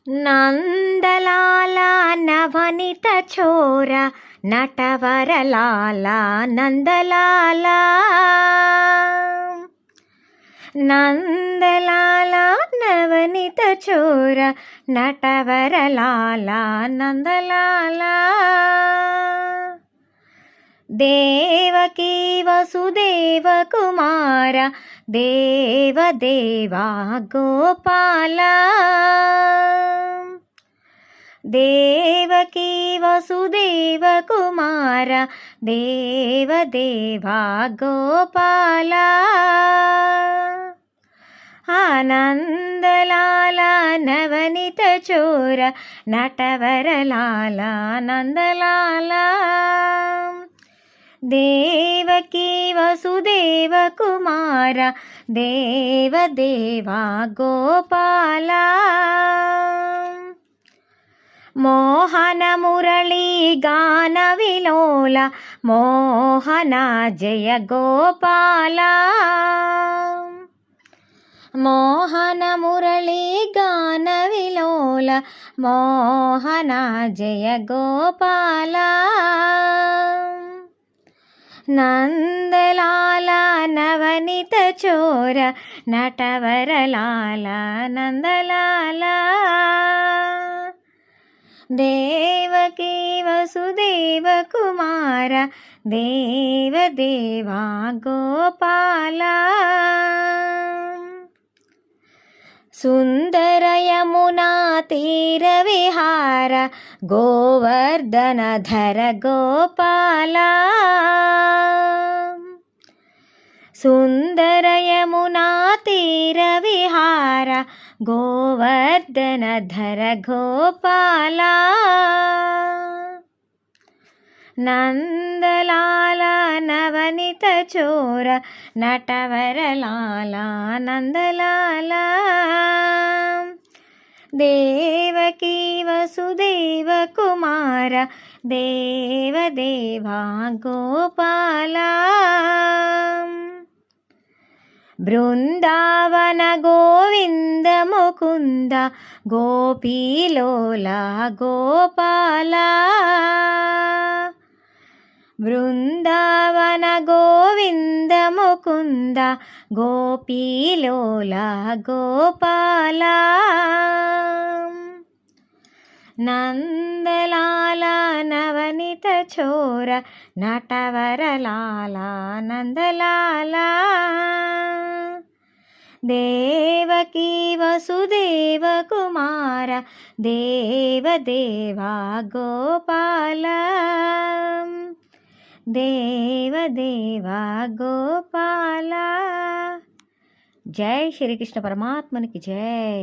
నందలాల నవనిత చోర నటవరలాల నందలాల నందలాల నవనిత చోర నటవరలాల నందలాల దేవకీ వసుదేవ కుమార దేవదేవా గోపాల దేవకీ వసుదేవ కుమార దేవదేవా గోపాల ఆనందలాల నవనిత చోర నటవరలాల నందలాల దేవకీ వసుదేవ కుమార దేవదేవా గోపాల మోహన మురళీ గాన విలోల మోహన జయ గోపాల మోహన మురళీ గాన విలోల మోహన జయ గోపాల నందలాల నవనిత చోర నటవరలాల నందలాల దేవకీ వసుదేవ కుమార దేవదేవా గోపాల సుందర యమునా తీర విహార గోవర్ధనధర గోపాల సుందర యమునా తీర విహార గోవర్ధనధర గోపాల నందలాల నవనిత చోర నటవరలాల నందలాల దేవకీ వసుదేవ కుమార దేవదేవా గోపాల బృందావన గోవింద ముకుంద గోపీలోల గోపాల బృందావన గోవింద ముకుంద గోపీలోల గోపాల నందలాల నవనిత చోర నటవరలాల నందలాల దేవకీ వసుదేవ కుమార దేవదేవా గోపాల దేవదేవా గోపాల. జై శ్రీకృష్ణ పరమాత్మనికి జై.